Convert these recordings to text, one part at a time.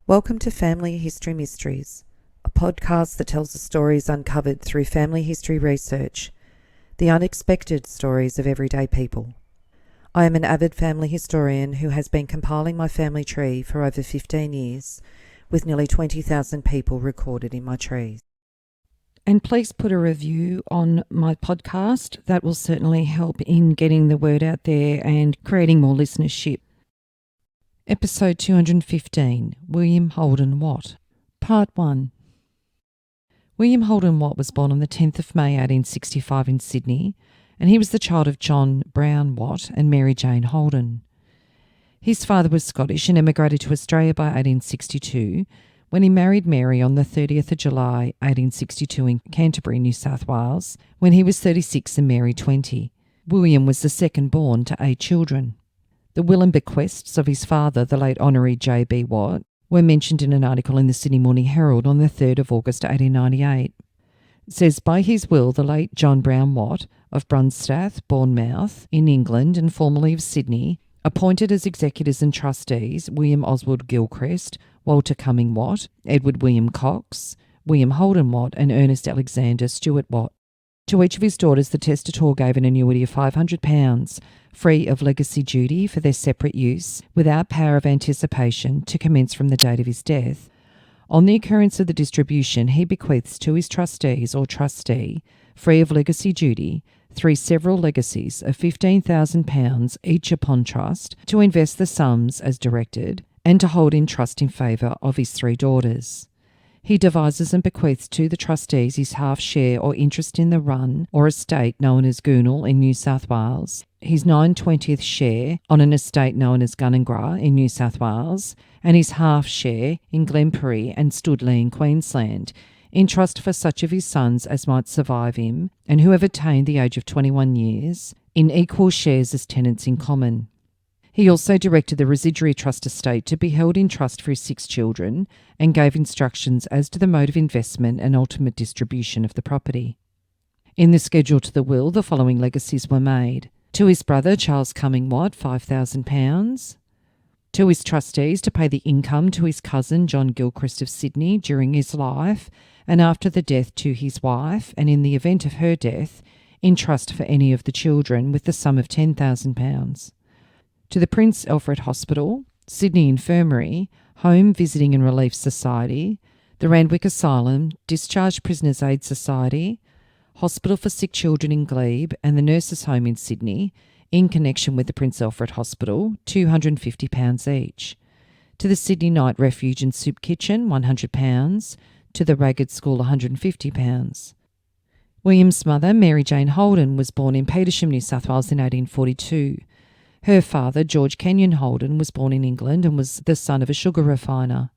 Welcome to Family History Mysteries, a podcast that tells the stories uncovered through family history research, the unexpected stories of everyday people. I am an avid family historian who has been compiling my family tree for over 15 years, with nearly 20,000 people recorded in my trees. And please put a review on my podcast. That will certainly help in getting the word out there and creating more listenership. Episode 215, William Holden Watt. Part 1. William Holden Watt was born on the 10th of May 1865 in Sydney, and he was the child of John Brown Watt and Mary Jane Holden. His father was Scottish and emigrated to Australia by 1862, when he married Mary on the 30th of July 1862 in Canterbury, New South Wales, when he was 36 and Mary 20. William was the second born to 8 children. The will and bequests of his father, the late Honorary J.B. Watt, were mentioned in an article in the Sydney Morning Herald on the 3rd of August 1898. It says, by his will, the late John Brown Watt of Brunstath, Bournemouth, in England and formerly of Sydney, appointed as executors and trustees William Oswald Gilchrist, Walter Cumming Watt, Edward William Cox, William Holden Watt and Ernest Alexander Stewart Watt. To each of his daughters the testator gave an annuity of £500, free of legacy duty for their separate use, without power of anticipation to commence from the date of his death. On the occurrence of the distribution, he bequeaths to his trustees or trustee, free of legacy duty, 3 several legacies of £15,000 each upon trust, to invest the sums as directed, and to hold in trust in favour of his 3 daughters. He devises and bequeaths to the trustees his half share or interest in the run or estate known as Goonell in New South Wales, his 9/20th share on an estate known as Gunningra in New South Wales, and his half share in Glenparry and Studley in Queensland, in trust for such of his sons as might survive him, and who have attained the age of 21 years, in equal shares as tenants in common. He also directed the residuary trust estate to be held in trust for his 6 children and gave instructions as to the mode of investment and ultimate distribution of the property. In the schedule to the will, the following legacies were made. To his brother, Charles Cumming Watt, £5,000. To his trustees to pay the income to his cousin, John Gilchrist of Sydney, during his life and after the death to his wife, and in the event of her death, in trust for any of the children, with the sum of £10,000. To the Prince Alfred Hospital, Sydney Infirmary, Home Visiting and Relief Society, the Randwick Asylum, Discharged Prisoners Aid Society, Hospital for Sick Children in Glebe, and the Nurses' Home in Sydney, in connection with the Prince Alfred Hospital, £250 each. To the Sydney Night Refuge and Soup Kitchen, £100. To the Ragged School, £150. William's mother, Mary Jane Holden, was born in Petersham, New South Wales in 1842. Her father, George Kenyon Holden, was born in England and was the son of a sugar refiner.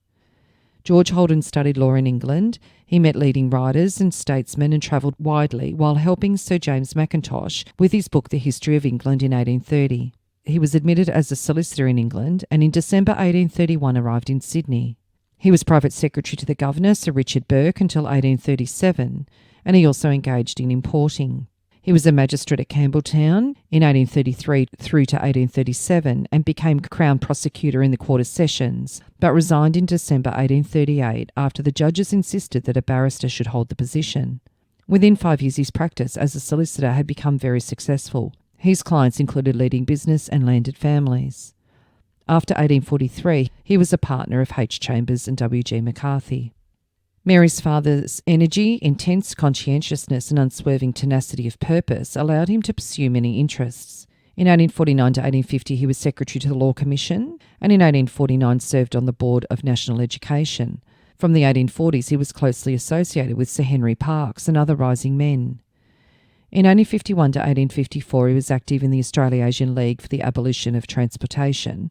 George Holden studied law in England. He met leading writers and statesmen and travelled widely while helping Sir James Mackintosh with his book The History of England in 1830. He was admitted as a solicitor in England and in December 1831 arrived in Sydney. He was private secretary to the Governor, Sir Richard Burke, until 1837, and he also engaged in importing. He was a magistrate at Campbelltown in 1833 through to 1837 and became Crown Prosecutor in the Quarter Sessions, but resigned in December 1838 after the judges insisted that a barrister should hold the position. Within 5 years, his practice as a solicitor had become very successful. His clients included leading business and landed families. After 1843, he was a partner of H. Chambers and W. G. McCarthy. Mary's father's energy, intense conscientiousness and unswerving tenacity of purpose allowed him to pursue many interests. In 1849 to 1850 he was secretary to the Law Commission, and in 1849 served on the Board of National Education. From the 1840s he was closely associated with Sir Henry Parkes and other rising men. In 1851 to 1854 he was active in the Australasian League for the Abolition of Transportation.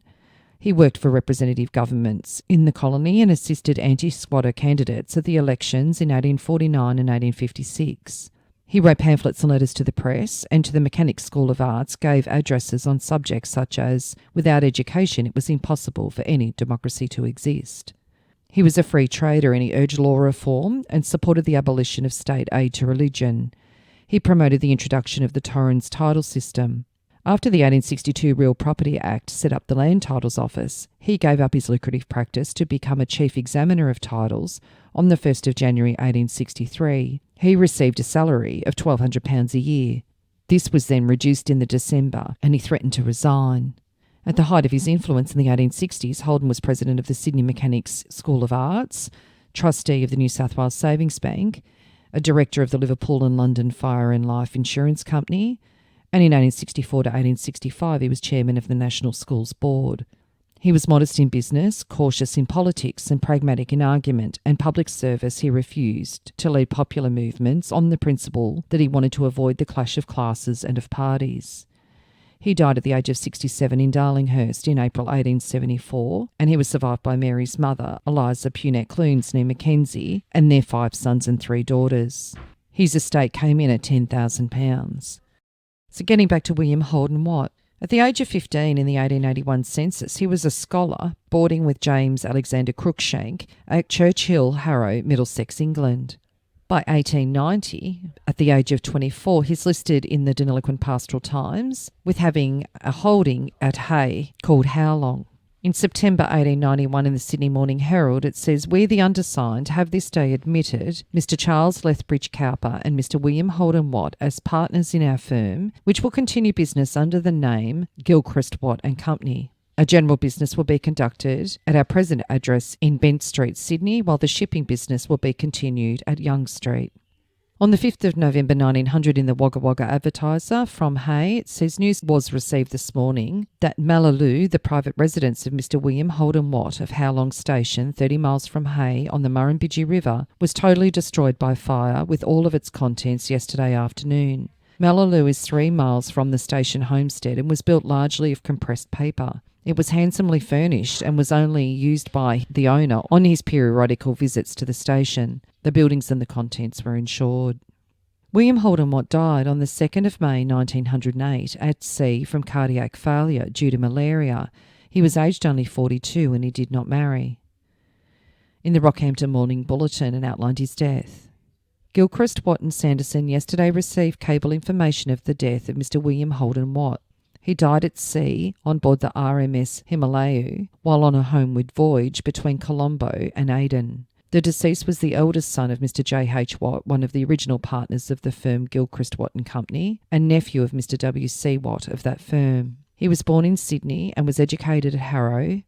He worked for representative governments in the colony and assisted anti-squatter candidates at the elections in 1849 and 1856. He wrote pamphlets and letters to the press, and to the Mechanics School of Arts gave addresses on subjects such as, without education it was impossible for any democracy to exist. He was a free trader and he urged law reform and supported the abolition of state aid to religion. He promoted the introduction of the Torrens title system. After the 1862 Real Property Act set up the Land Titles Office, he gave up his lucrative practice to become a chief examiner of titles on the 1st of January 1863. He received a salary of £1,200 a year. This was then reduced in the December, and he threatened to resign. At the height of his influence in the 1860s, Holden was president of the Sydney Mechanics School of Arts, trustee of the New South Wales Savings Bank, a director of the Liverpool and London Fire and Life Insurance Company, and in 1864 to 1865 he was chairman of the National Schools Board. He was modest in business, cautious in politics, and pragmatic in argument and public service. He refused to lead popular movements on the principle that he wanted to avoid the clash of classes and of parties. He died at the age of 67 in Darlinghurst in April 1874, and he was survived by Mary's mother, Eliza Punett Clunes, née Mackenzie, and their 5 sons and 3 daughters. His estate came in at £10,000. So getting back to William Holden Watt. At the age of 15 in the 1881 census, he was a scholar boarding with James Alexander Cruikshank at Churchill, Harrow, Middlesex, England. By 1890, at the age of 24, he's listed in the Deniliquin Pastoral Times with having a holding at Hay called Howlong. In September 1891 in the Sydney Morning Herald, it says, "We, the undersigned, have this day admitted Mr. Charles Lethbridge Cowper and Mr. William Holden Watt as partners in our firm, which will continue business under the name Gilchrist, Watt and Company. A general business will be conducted at our present address in Bent Street, Sydney, while the shipping business will be continued at Young Street." On the 5th of November 1900 in the Wagga Wagga Advertiser from Hay, it says, "News was received this morning that Malaloo, the private residence of Mr. William Holden Watt of Howlong Station, 30 miles from Hay on the Murrumbidgee River, was totally destroyed by fire with all of its contents yesterday afternoon. Malaloo is 3 miles from the station homestead and was built largely of compressed paper. It was handsomely furnished and was only used by the owner on his periodical visits to the station. The buildings and the contents were insured." William Holden Watt died on the 2nd of May 1908 at sea from cardiac failure due to malaria. He was aged only 42 and he did not marry. In the Rockhampton Morning Bulletin, and outlined his death. "Gilchrist, Watt and Sanderson yesterday received cable information of the death of Mr. William Holden Watt. He died at sea on board the RMS Himalaya while on a homeward voyage between Colombo and Aden. The deceased was the eldest son of Mr. J.H. Watt, one of the original partners of the firm Gilchrist, Watt and Company, and nephew of Mr. W.C. Watt of that firm. He was born in Sydney and was educated at Harrow.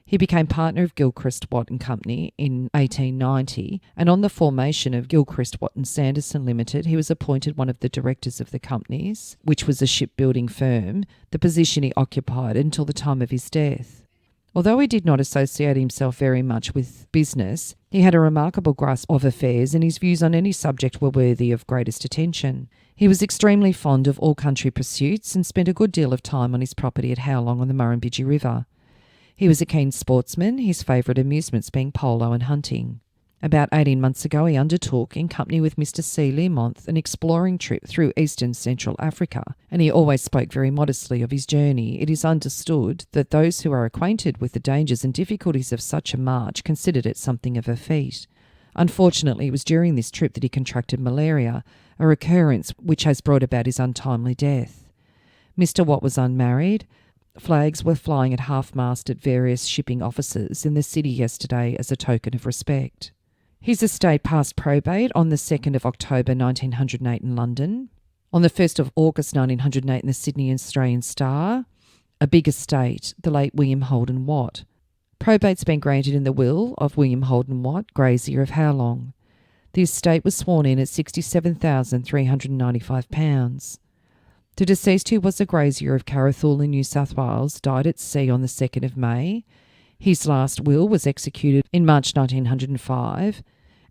He became partner of Gilchrist, Watt and Company in 1890, and on the formation of Gilchrist, Watt and Sanderson Limited, he was appointed one of the directors of the companies, which was a shipbuilding firm, the position he occupied until the time of his death. Although he did not associate himself very much with business, he had a remarkable grasp of affairs, and his views on any subject were worthy of greatest attention. He was extremely fond of all country pursuits and spent a good deal of time on his property at Howlong on the Murrumbidgee River. He was a keen sportsman, his favourite amusements being polo and hunting. About 18 months ago he undertook, in company with Mr. C. Learmonth, an exploring trip through eastern Central Africa, and he always spoke very modestly of his journey. It is understood that those who are acquainted with the dangers and difficulties of such a march considered it something of a feat. Unfortunately, it was during this trip that he contracted malaria, a recurrence which has brought about his untimely death. Mr. Watt was unmarried. Flags were flying at half-mast at various shipping offices in the city yesterday as a token of respect. His estate passed probate on the 2nd of October 1908 in London. On the 1st of August 1908 in the Sydney Australian Star, a big estate, the late William Holden Watt. Probate's been granted in the will of William Holden Watt, grazier of Howlong. The estate was sworn in at £67,395. The deceased, who was a grazier of Carrathul in New South Wales, died at sea on the 2nd of May. His last will was executed in March 1905,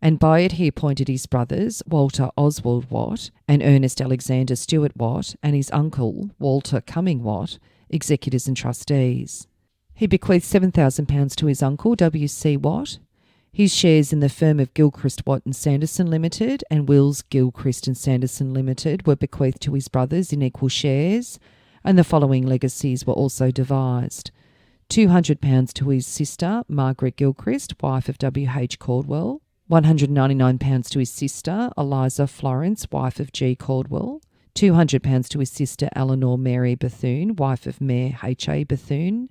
and by it he appointed his brothers, Walter Oswald Watt and Ernest Alexander Stewart Watt, and his uncle, Walter Cumming Watt, executors and trustees. He bequeathed £7,000 to his uncle, W.C. Watt. His shares in the firm of Gilchrist, Watt and Sanderson Limited and Wills Gilchrist and Sanderson Limited were bequeathed to his brothers in equal shares, and the following legacies were also devised. £200 to his sister, Margaret Gilchrist, wife of W.H. Caldwell, £199 to his sister, Eliza Florence, wife of G. Caldwell, £200 to his sister Eleanor Mary Bethune, wife of Mayor H.A. Bethune.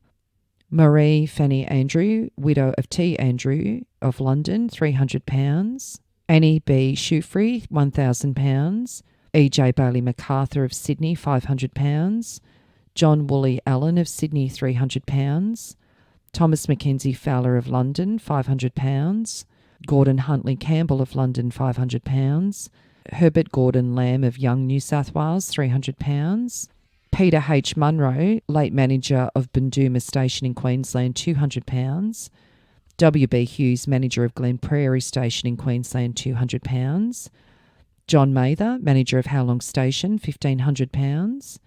Marie Fanny Andrew, widow of T. Andrew of London, £300. Annie B. Shufrey, £1,000. E.J. Bailey MacArthur of Sydney, £500. John Woolley Allen of Sydney, £300. Thomas Mackenzie Fowler of London, £500. Gordon Huntley Campbell of London, £500. Herbert Gordon Lamb of Young, New South Wales, £300. Peter H. Munro, late manager of Bundooma Station in Queensland, £200. W.B. Hughes, manager of Glen Prairie Station in Queensland, £200. John Mather, manager of Howlong Station, £1,500.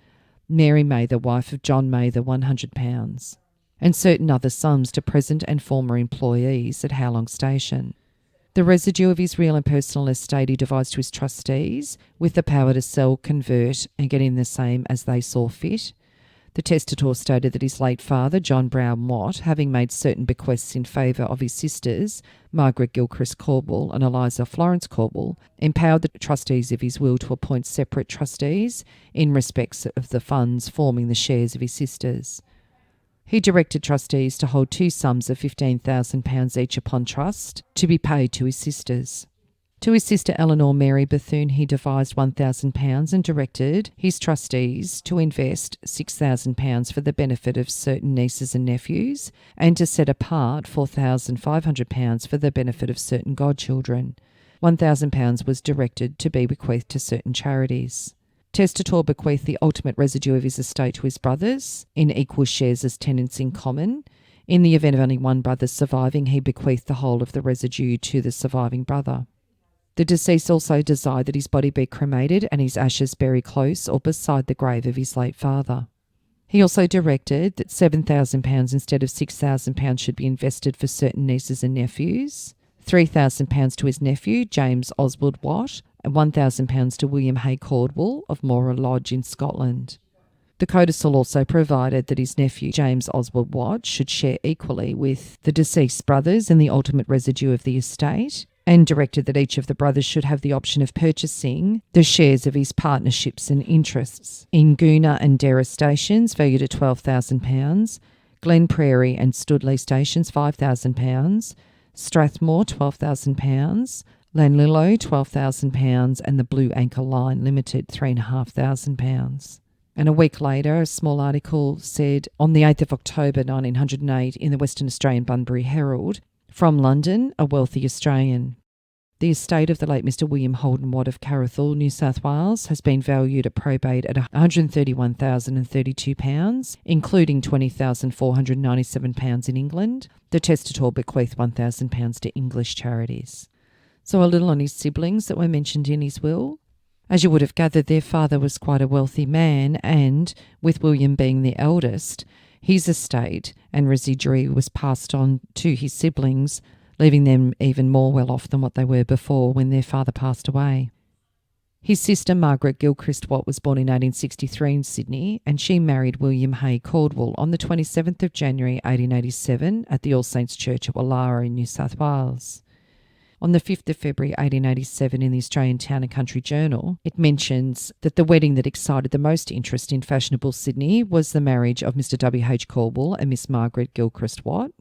Mary Mather, wife of John Mather, £100. And certain other sums to present and former employees at Howlong Station. The residue of his real and personal estate he divides to his trustees, with the power to sell, convert, and get in the same as they saw fit. The testator stated that his late father, John Brown Watt, having made certain bequests in favour of his sisters, Margaret Gilchrist Corbell and Eliza Florence Corbell, empowered the trustees of his will to appoint separate trustees in respect of the funds forming the shares of his sisters. He directed trustees to hold two sums of £15,000 each upon trust, to be paid to his sisters. To his sister Eleanor Mary Bethune he devised £1,000 and directed his trustees to invest £6,000 for the benefit of certain nieces and nephews, and to set apart £4,500 for the benefit of certain godchildren. £1,000 was directed to be bequeathed to certain charities. Testator bequeathed the ultimate residue of his estate to his brothers, in equal shares as tenants in common. In the event of only one brother surviving, he bequeathed the whole of the residue to the surviving brother. The deceased also desired that his body be cremated and his ashes buried close or beside the grave of his late father. He also directed that £7,000 instead of £6,000 should be invested for certain nieces and nephews, £3,000 to his nephew, James Oswald Watt, and £1,000 to William Hay Caldwell of Mora Lodge in Scotland. The codicil also provided that his nephew, James Oswald Watt, should share equally with the deceased brothers in the ultimate residue of the estate, and directed that each of the brothers should have the option of purchasing the shares of his partnerships and interests in Goona and Dera stations, valued at £12,000, Glen Prairie and Studley stations, £5,000, Strathmore, £12,000, Lanlillo, £12,000, and the Blue Anchor Line Limited, £3,500. And a week later, a small article said, on the 8th of October 1908 in the Western Australian Bunbury Herald, from London, a wealthy Australian. The estate of the late Mr. William Holden Watt of Carrathal, New South Wales, has been valued at probate at £131,032, including £20,497 in England. The testator bequeathed £1,000 to English charities. So a little on his siblings that were mentioned in his will. As you would have gathered, their father was quite a wealthy man, and, with William being the eldest, his estate and residuary was passed on to his siblings, leaving them even more well off than what they were before when their father passed away. His sister Margaret Gilchrist Watt was born in 1863 in Sydney, and she married William Hay Caldwell on the 27th of January 1887 at the All Saints Church at Wallara in New South Wales. On the 5th of February 1887 in the Australian Town and Country Journal, it mentions that the wedding that excited the most interest in fashionable Sydney was the marriage of Mr. W.H. Caldwell and Miss Margaret Gilchrist Watt.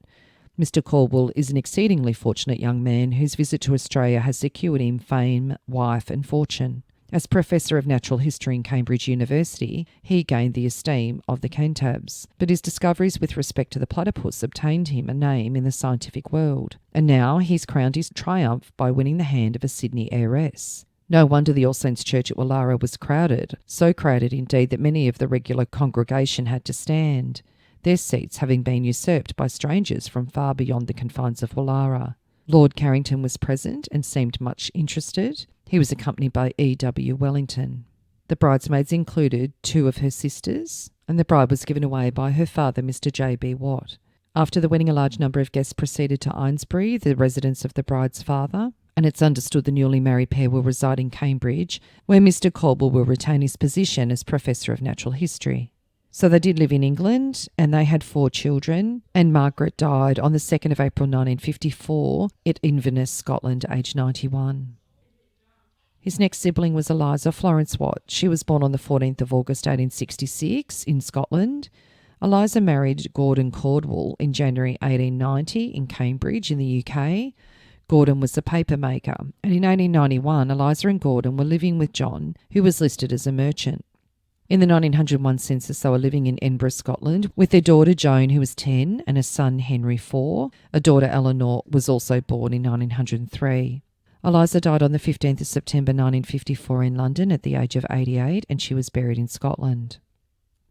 Mr. Caldwell is an exceedingly fortunate young man whose visit to Australia has secured him fame, wife and fortune. As Professor of Natural History in Cambridge University, he gained the esteem of the Cantabs, but his discoveries with respect to the platypus obtained him a name in the scientific world, and now he's crowned his triumph by winning the hand of a Sydney heiress. No wonder the All Saints Church at Wallara was crowded, so crowded indeed that many of the regular congregation had to stand, their seats having been usurped by strangers from far beyond the confines of Wallara. Lord Carrington was present and seemed much interested. He was accompanied by E.W. Wellington. The bridesmaids included two of her sisters, and the bride was given away by her father, Mr. J.B. Watt. After the wedding, a large number of guests proceeded to Eynesbury, the residence of the bride's father, and it's understood the newly married pair will reside in Cambridge, where Mr. Caldwell will retain his position as Professor of Natural History. So they did live in England, and they had 4 children, and Margaret died on the 2nd of April 1954 at Inverness, Scotland, aged 91. His next sibling was Eliza Florence Watt. She was born on the 14th of August 1866 in Scotland. Eliza married Gordon Caldwell in January 1890 in Cambridge in the UK. Gordon was a paper maker, and in 1891 Eliza and Gordon were living with John, who was listed as a merchant. In the 1901 census, they were living in Edinburgh, Scotland, with their daughter Joan, who was 10, and a son Henry 4. A daughter Eleanor was also born in 1903. Eliza died on the 15th of September 1954 in London at the age of 88, and she was buried in Scotland.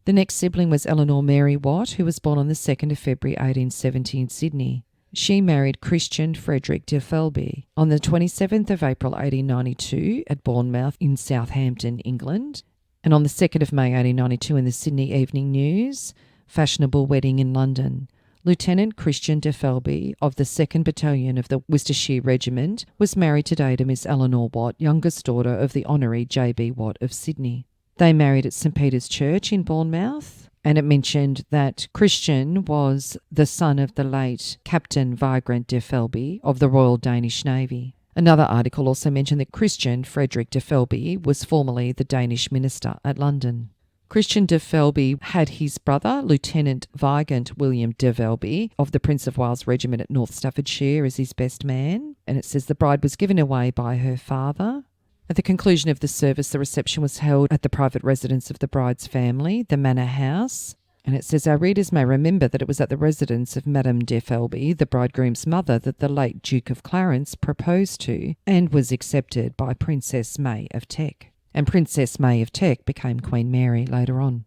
The next sibling was Eleanor Mary Watt, who was born on the 2nd of February 1870 in Sydney. She married Christian Frederick de Felby on the 27th of April 1892 at Bournemouth in Southampton, England, and on the 2nd of May 1892 in the Sydney Evening News, fashionable wedding in London. Lieutenant Christian de Felby of the 2nd Battalion of the Worcestershire Regiment was married today to Miss Eleanor Watt, youngest daughter of the Honorary J.B. Watt of Sydney. They married at St Peter's Church in Bournemouth, and it mentioned that Christian was the son of the late Captain Vagrant de Felby of the Royal Danish Navy. Another article also mentioned that Christian Frederick de Felby was formerly the Danish minister at London. Christian de Felby had his brother, Lieutenant Vigant William de Felby of the Prince of Wales Regiment at North Staffordshire, as his best man, and it says the bride was given away by her father. At the conclusion of the service, the reception was held at the private residence of the bride's family, the Manor House, and it says our readers may remember that it was at the residence of Madame de Felby, the bridegroom's mother, that the late Duke of Clarence proposed to and was accepted by Princess May of Teck. And Princess May of Teck became Queen Mary later on.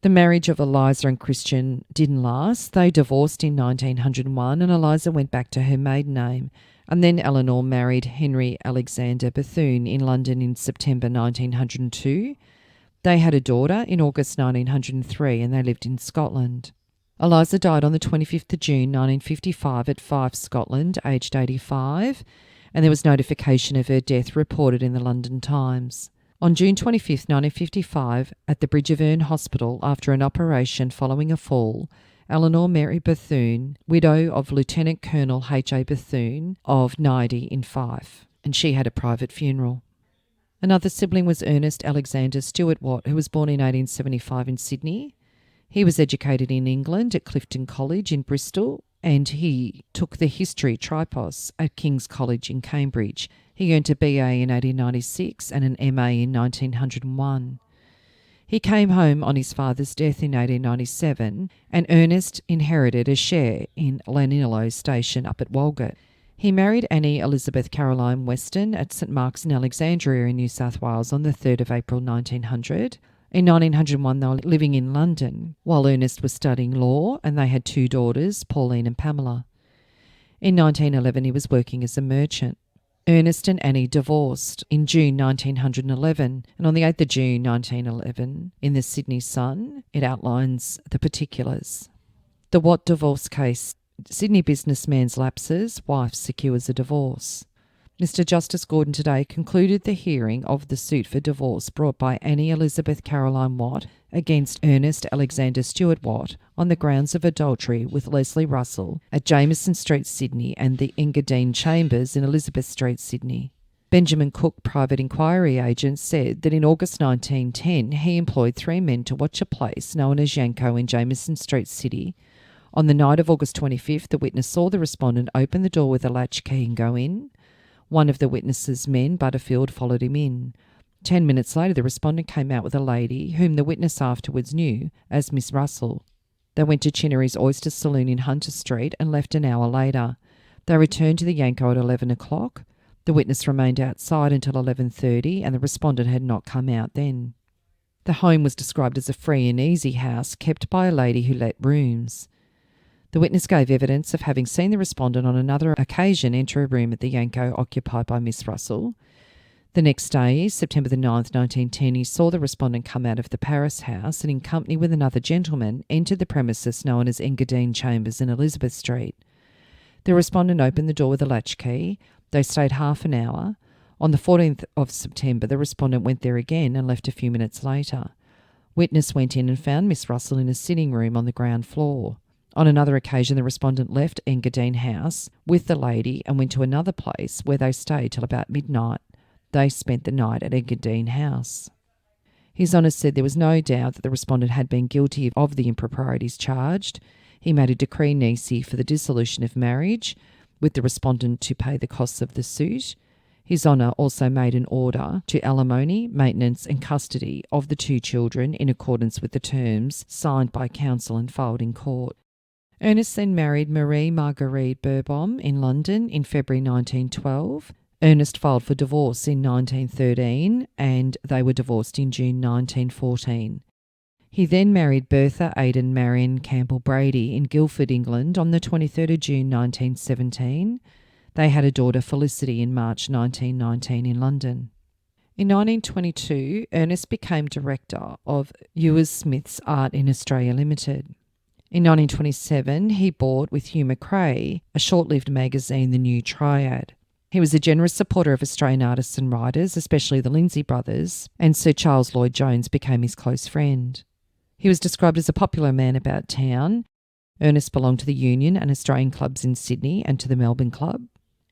The marriage of Eliza and Christian didn't last. They divorced in 1901 and Eliza went back to her maiden name. And then Eleanor married Henry Alexander Bethune in London in September 1902. They had a daughter in August 1903 and they lived in Scotland. Eliza died on the 25th of June 1955 at Fife, Scotland, aged 85, and there was notification of her death reported in the London Times. On June 25, 1955, at the Bridge of Erne Hospital, after an operation following a fall, Eleanor Mary Bethune, widow of Lieutenant Colonel H.A. Bethune of Nidey in Fife, and she had a private funeral. Another sibling was Ernest Alexander Stewart Watt, who was born in 1875 in Sydney. He was educated in England at Clifton College in Bristol, and he took the history tripos at King's College in Cambridge. He earned a BA in 1896 and an MA in 1901. He came home on his father's death in 1897, and Ernest inherited a share in Llanillo Station up at Walgett. He married Annie Elizabeth Caroline Weston at St Mark's in Alexandria in New South Wales on the 3rd of April 1900. In 1901 they were living in London while Ernest was studying law, and they had 2 daughters, Pauline and Pamela. In 1911 he was working as a merchant. Ernest and Annie divorced in June 1911, and on the 8th of June 1911, in the Sydney Sun, it outlines the particulars. The Watt divorce case. Sydney businessman's lapses, wife secures a divorce. Mr Justice Gordon today concluded the hearing of the suit for divorce brought by Annie Elizabeth Caroline Watt against Ernest Alexander Stewart Watt on the grounds of adultery with Leslie Russell at Jameson Street, Sydney, and the Engadine Chambers in Elizabeth Street, Sydney. Benjamin Cook, private inquiry agent, said that in August 1910 he employed 3 men to watch a place known as Yanko in Jameson Street City. On the night of August 25th, the witness saw the respondent open the door with a latch key and go in. One of the witness's men, Butterfield, followed him in. 10 minutes later, the respondent came out with a lady whom the witness afterwards knew as Miss Russell. They went to Chinnery's Oyster Saloon in Hunter Street and left an hour later. They returned to the Yanko at 11 o'clock. The witness remained outside until 11:30 and the respondent had not come out then. The home was described as a free and easy house kept by a lady who let rooms. The witness gave evidence of having seen the respondent on another occasion enter a room at the Yanko occupied by Miss Russell. The next day, September the 9th, 1910, he saw the respondent come out of the Paris house and in company with another gentleman entered the premises known as Engadine Chambers in Elizabeth Street. The respondent opened the door with a latchkey. They stayed half an hour. On the 14th of September, the respondent went there again and left a few minutes later. Witness went in and found Miss Russell in a sitting room on the ground floor. On another occasion, the respondent left Engadine House with the lady and went to another place where they stayed till about midnight. They spent the night at Engadine House. His Honour said there was no doubt that the respondent had been guilty of the improprieties charged. He made a decree nisi for the dissolution of marriage, with the respondent to pay the costs of the suit. His Honour also made an order to alimony, maintenance and custody of the 2 children in accordance with the terms signed by counsel and filed in court. Ernest then married Marie Marguerite Burbom in London in February 1912. Ernest filed for divorce in 1913 and they were divorced in June 1914. He then married Bertha Aidan Marion Campbell Brady in Guildford, England on the 23rd of June 1917. They had a daughter, Felicity, in March 1919 in London. In 1922, Ernest became director of Ewers Smith's Art in Australia Limited. In 1927, he bought, with Hugh McRae, a short-lived magazine, The New Triad. He was a generous supporter of Australian artists and writers, especially the Lindsay brothers, and Sir Charles Lloyd-Jones became his close friend. He was described as a popular man about town. Ernest belonged to the Union and Australian clubs in Sydney and to the Melbourne Club.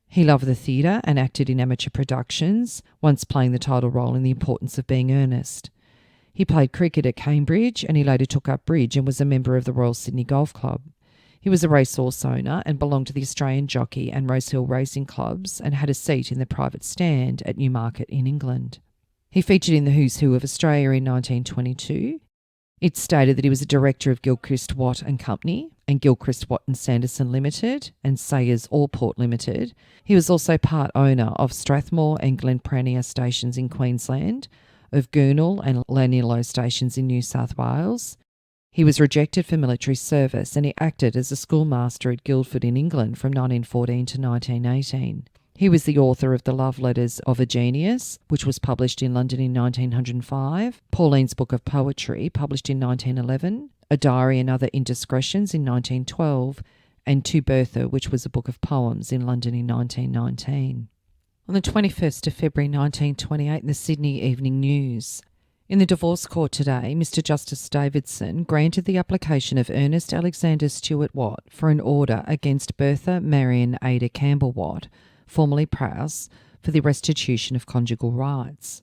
He loved the theatre and acted in amateur productions, once playing the title role in The Importance of Being Earnest. He played cricket at Cambridge and he later took up bridge and was a member of the Royal Sydney Golf Club. He was a racehorse owner and belonged to the Australian Jockey and Rosehill Racing Clubs and had a seat in the private stand at Newmarket in England. He featured in the Who's Who of Australia in 1922. It stated that he was a director of Gilchrist Watt and Company and Gilchrist Watt and Sanderson Limited and Sayers Allport Limited. He was also part owner of Strathmore and Glenprania stations in Queensland, of Goonell and Llanillo stations in New South Wales. He was rejected for military service and he acted as a schoolmaster at Guildford in England from 1914 to 1918. He was the author of The Love Letters of a Genius, which was published in London in 1905, Pauline's Book of Poetry, published in 1911, A Diary and Other Indiscretions in 1912, and To Bertha, which was a book of poems in London in 1919. On the 21st of February 1928 in the Sydney Evening News. In the divorce court today, Mr Justice Davidson granted the application of Ernest Alexander Stewart Watt for an order against Bertha Marion Ada Campbell Watt, formerly Prowse, for the restitution of conjugal rights.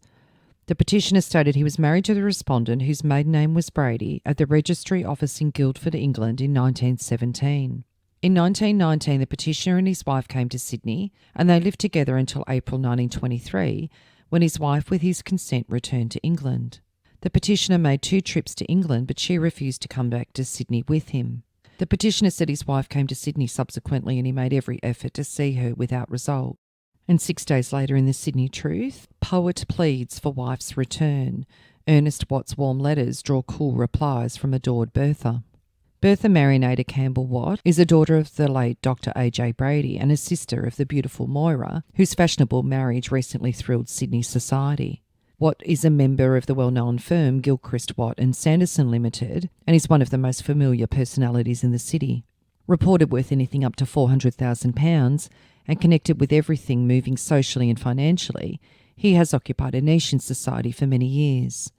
The petitioner stated he was married to the respondent, whose maiden name was Brady, at the Registry Office in Guildford, England in 1917. In 1919, the petitioner and his wife came to Sydney, and they lived together until April 1923, when his wife, with his consent, returned to England. The petitioner made 2 trips to England, but she refused to come back to Sydney with him. The petitioner said his wife came to Sydney subsequently and he made every effort to see her without result. And 6 days later in the Sydney Truth, poet pleads for wife's return. Ernest Watt's warm letters draw cool replies from adored Bertha. Bertha Marion Ada Campbell Watt is a daughter of the late Dr. A.J. Brady and a sister of the beautiful Moira, whose fashionable marriage recently thrilled Sydney society. Watt is a member of the well-known firm Gilchrist Watt and Sanderson Limited and is one of the most familiar personalities in the city. Reported worth anything up to £400,000 and connected with everything moving socially and financially, he has occupied a niche in society for many years.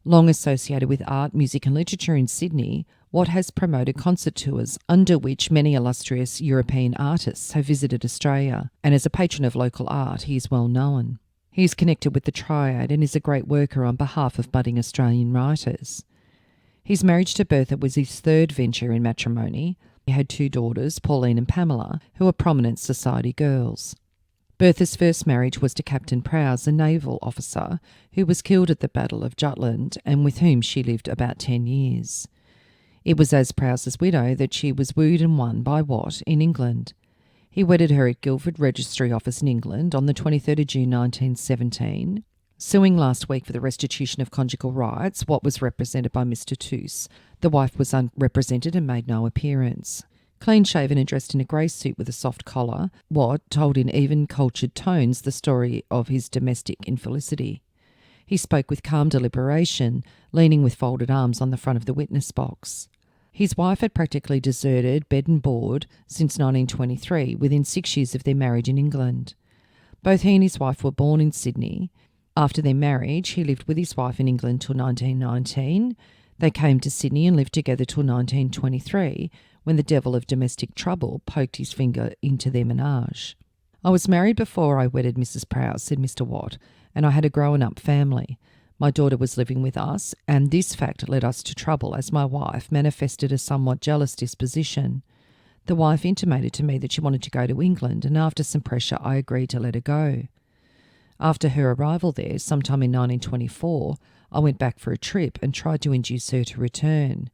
Long associated with art, music and literature in Sydney, Watt has promoted concert tours under which many illustrious European artists have visited Australia, and as a patron of local art he is well known. He is connected with the Triad and is a great worker on behalf of budding Australian writers. His marriage to Bertha was his 3rd venture in matrimony. He had 2 daughters, Pauline and Pamela, who are prominent society girls. Bertha's first marriage was to Captain Prowse, a naval officer, who was killed at the Battle of Jutland and with whom she lived about 10 years. It was as Prowse's widow that she was wooed and won by Watt in England. He wedded her at Guildford Registry Office in England on the 23rd of June 1917. Suing last week for the restitution of conjugal rights, Watt was represented by Mr Toos. The wife was unrepresented and made no appearance. Clean-shaven and dressed in a grey suit with a soft collar, Watt told in even, cultured tones the story of his domestic infelicity. He spoke with calm deliberation, leaning with folded arms on the front of the witness box. His wife had practically deserted bed and board since 1923, within 6 years of their marriage in England. Both he and his wife were born in Sydney. After their marriage, he lived with his wife in England till 1919. They came to Sydney and lived together till 1923, when the devil of domestic trouble poked his finger into their menage. I was married before I wedded Mrs. Prowse, said Mr. Watt, and I had a grown-up family. My daughter was living with us, and this fact led us to trouble as my wife manifested a somewhat jealous disposition. The wife intimated to me that she wanted to go to England, and after some pressure I agreed to let her go. After her arrival there, sometime in 1924, I went back for a trip and tried to induce her to return.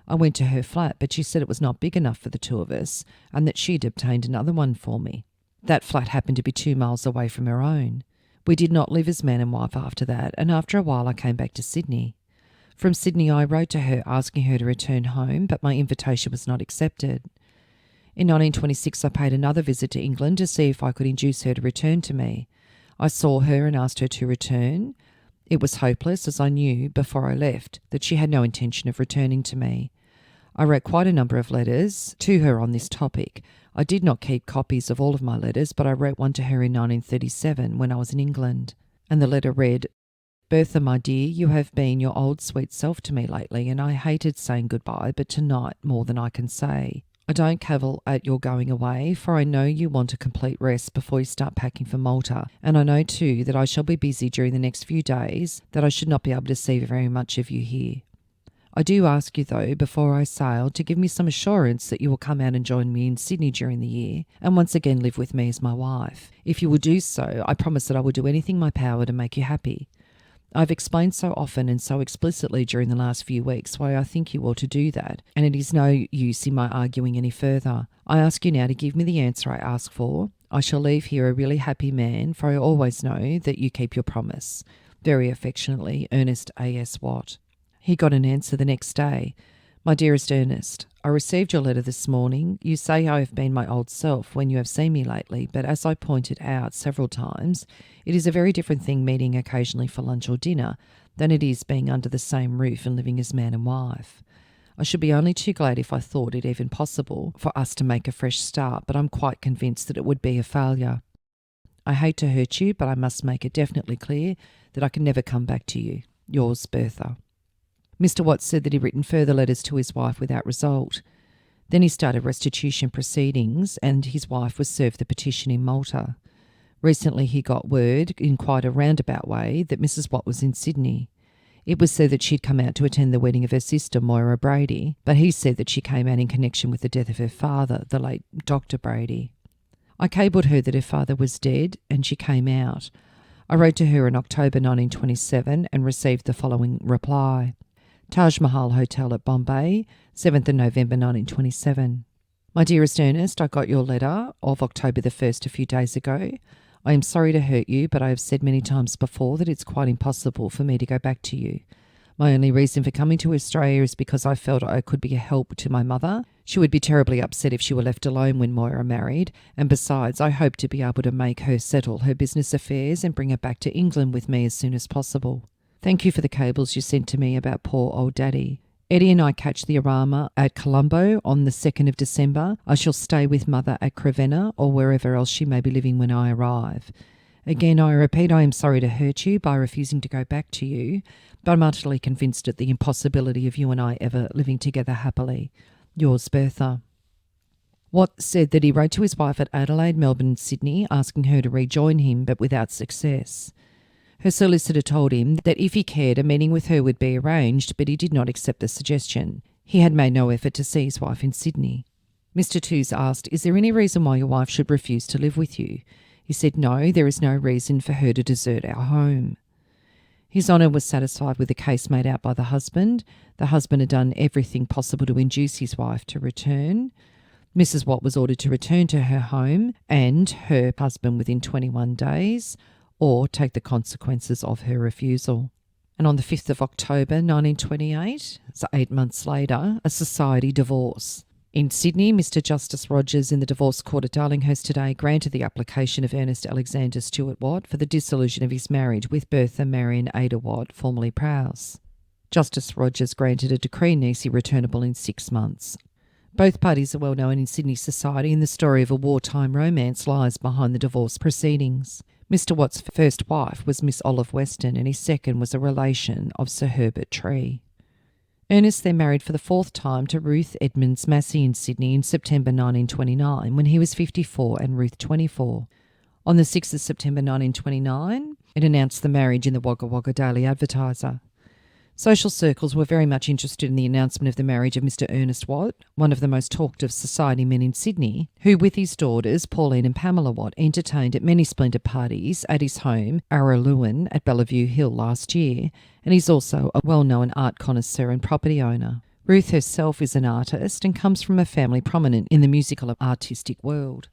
I went to her flat, but she said it was not big enough for the two of us and that she'd obtained another one for me. That flat happened to be 2 miles away from her own. We did not live as man and wife after that, and after a while I came back to Sydney. From Sydney I wrote to her asking her to return home, but my invitation was not accepted. In 1926 I paid another visit to England to see if I could induce her to return to me. I saw her and asked her to return. It was hopeless, as I knew before I left that she had no intention of returning to me. I wrote quite a number of letters to her on this topic. I did not keep copies of all of my letters, but I wrote one to her in 1937 when I was in England. And the letter read, "Bertha, my dear, you have been your old sweet self to me lately, and I hated saying goodbye, but tonight more than I can say. I don't cavil at your going away, for I know you want a complete rest before you start packing for Malta, and I know too that I shall be busy during the next few days, that I should not be able to see very much of you here. I do ask you, though, before I sail, to give me some assurance that you will come out and join me in Sydney during the year, and once again live with me as my wife. If you will do so, I promise that I will do anything in my power to make you happy. I've explained so often and so explicitly during the last few weeks why I think you ought to do that, and it is no use in my arguing any further. I ask you now to give me the answer I ask for. I shall leave here a really happy man, for I always know that you keep your promise. Very affectionately, Ernest A.S. Watt." He got an answer the next day. "My dearest Ernest, I received your letter this morning. You say I have been my old self when you have seen me lately, but as I pointed out several times, it is a very different thing meeting occasionally for lunch or dinner than it is being under the same roof and living as man and wife. I should be only too glad if I thought it even possible for us to make a fresh start, but I'm quite convinced that it would be a failure. I hate to hurt you, but I must make it definitely clear that I can never come back to you. Yours, Bertha." Mr. Watt said that he'd written further letters to his wife without result. Then he started restitution proceedings, and his wife was served the petition in Malta. Recently he got word, in quite a roundabout way, that Mrs. Watt was in Sydney. It was said that she'd come out to attend the wedding of her sister, Moira Brady, but he said that she came out in connection with the death of her father, the late Dr. Brady. I cabled her that her father was dead, and she came out. I wrote to her in October 1927 and received the following reply. Taj Mahal Hotel at Bombay, 7th of November 1927. "My dearest Ernest, I got your letter of October the 1st a few days ago. I am sorry to hurt you, but I have said many times before that it's quite impossible for me to go back to you. My only reason for coming to Australia is because I felt I could be a help to my mother. She would be terribly upset if she were left alone when Moira married, and besides, I hope to be able to make her settle her business affairs and bring her back to England with me as soon as possible. Thank you for the cables you sent to me about poor old Daddy. Eddie and I catch the Arama at Colombo on the 2nd of December. I shall stay with Mother at Crevenna or wherever else she may be living when I arrive. Again, I repeat, I am sorry to hurt you by refusing to go back to you, but I'm utterly convinced at the impossibility of you and I ever living together happily. Yours, Bertha." Watt said that he wrote to his wife at Adelaide, Melbourne and Sydney asking her to rejoin him, but without success. Her solicitor told him that if he cared, a meeting with her would be arranged, but he did not accept the suggestion. He had made no effort to see his wife in Sydney. Mr. Tooze asked, "Is there any reason why your wife should refuse to live with you?" He said, "No, there is no reason for her to desert our home." His Honour was satisfied with the case made out by the husband. The husband had done everything possible to induce his wife to return. Mrs. Watt was ordered to return to her home and her husband within 21 days, or take the consequences of her refusal. And on the 5th of October 1928, so 8 months later, a society divorce. In Sydney, Mr. Justice Rogers in the Divorce Court at Darlinghurst today granted the application of Ernest Alexander Stewart Watt for the dissolution of his marriage with Bertha Marion Ada Watt, formerly Prowse. Justice Rogers granted a decree nisi returnable in 6 months. Both parties are well known in Sydney society, and the story of a wartime romance lies behind the divorce proceedings. Mr. Watt's first wife was Miss Olive Weston, and his second was a relation of Sir Herbert Tree. Ernest then married for the 4th time to Ruth Edmonds Massey in Sydney in September 1929, when he was 54 and Ruth 24. On the 6th of September 1929, it announced the marriage in the Wagga Wagga Daily Advertiser. Social circles were very much interested in the announcement of the marriage of Mr. Ernest Watt, one of the most talked of society men in Sydney, who with his daughters Pauline and Pamela Watt entertained at many splendid parties at his home, Araluen at Bellevue Hill last year, and he's also a well-known art connoisseur and property owner. Ruth herself is an artist and comes from a family prominent in the musical and artistic world.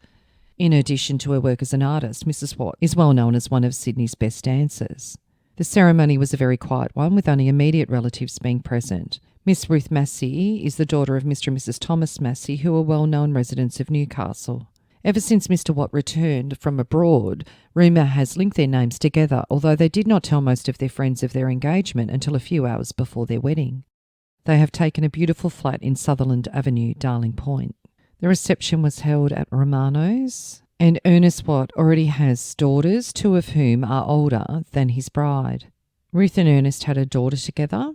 In addition to her work as an artist, Mrs. Watt is well known as one of Sydney's best dancers. The ceremony was a very quiet one, with only immediate relatives being present. Miss Ruth Massey is the daughter of Mr. and Mrs. Thomas Massey, who are well-known residents of Newcastle. Ever since Mr. Watt returned from abroad, rumour has linked their names together, although they did not tell most of their friends of their engagement until a few hours before their wedding. They have taken a beautiful flat in Sutherland Avenue, Darling Point. The reception was held at Romano's, and Ernest Watt already has daughters, 2 of whom are older than his bride. Ruth and Ernest had a daughter together.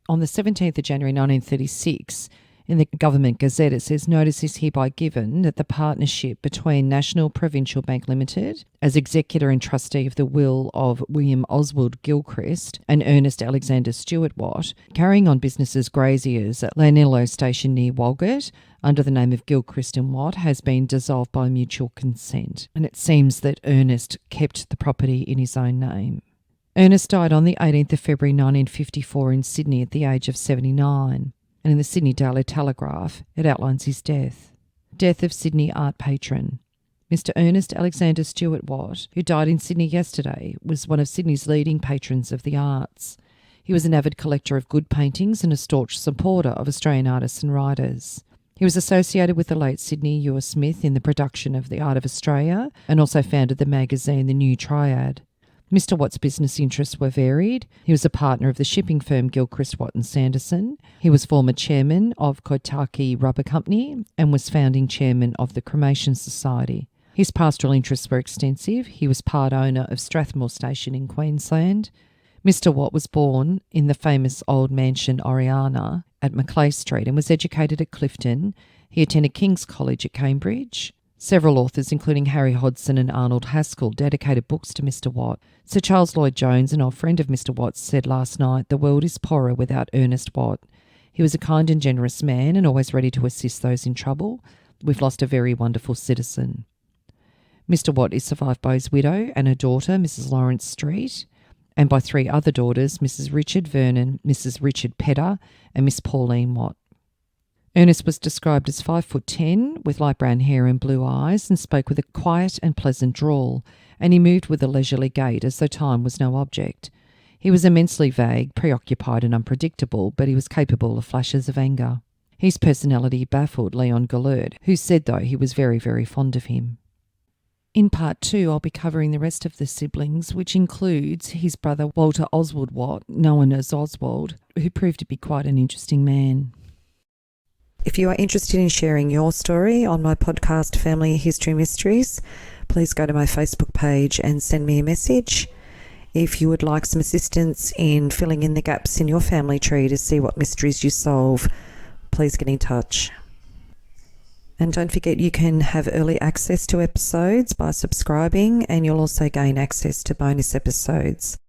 On the 17th of January 1936, in the Government Gazette, it says, "Notice is hereby given that the partnership between National Provincial Bank Limited, as executor and trustee of the will of William Oswald Gilchrist and Ernest Alexander Stewart Watt, carrying on business as graziers at Lanillo Station near Walgett, under the name of Gilchrist and Watt, has been dissolved by mutual consent." And it seems that Ernest kept the property in his own name. Ernest died on the 18th of February 1954 in Sydney at the age of 79. And in the Sydney Daily Telegraph, it outlines his death. Death of Sydney art patron. Mr. Ernest Alexander Stewart Watt, who died in Sydney yesterday, was one of Sydney's leading patrons of the arts. He was an avid collector of good paintings and a staunch supporter of Australian artists and writers. He was associated with the late Sidney Ure Smith in the production of The Art of Australia and also founded the magazine The New Triad. Mr. Watt's business interests were varied. He was a partner of the shipping firm Gilchrist, Watt and Sanderson. He was former chairman of Koitaki Rubber Company and was founding chairman of the Cremation Society. His pastoral interests were extensive. He was part owner of Strathmore Station in Queensland. Mr. Watt was born in the famous old mansion Oriana at Macleay Street and was educated at Clifton. He attended King's College at Cambridge. Several authors, including Harry Hodgson and Arnold Haskell, dedicated books to Mr. Watt. Sir Charles Lloyd-Jones, an old friend of Mr. Watt's, said last night, "The world is poorer without Ernest Watt. He was a kind and generous man and always ready to assist those in trouble. We've lost a very wonderful citizen." Mr. Watt is survived by his widow and a daughter, Mrs. Lawrence Street, and by 3 other daughters, Mrs. Richard Vernon, Mrs. Richard Pedder, and Miss Pauline Watt. Ernest was described as 5'10", with light brown hair and blue eyes, and spoke with a quiet and pleasant drawl, and he moved with a leisurely gait as though time was no object. He was immensely vague, preoccupied and unpredictable, but he was capable of flashes of anger. His personality baffled Leon Gellert, who said, though, he was very, very fond of him. In part 2, I'll be covering the rest of the siblings, which includes his brother Walter Oswald Watt, known as Oswald, who proved to be quite an interesting man. If you are interested in sharing your story on my podcast Family History Mysteries, please go to my Facebook page and send me a message. If you would like some assistance in filling in the gaps in your family tree to see what mysteries you solve, please get in touch. And don't forget, you can have early access to episodes by subscribing, and you'll also gain access to bonus episodes.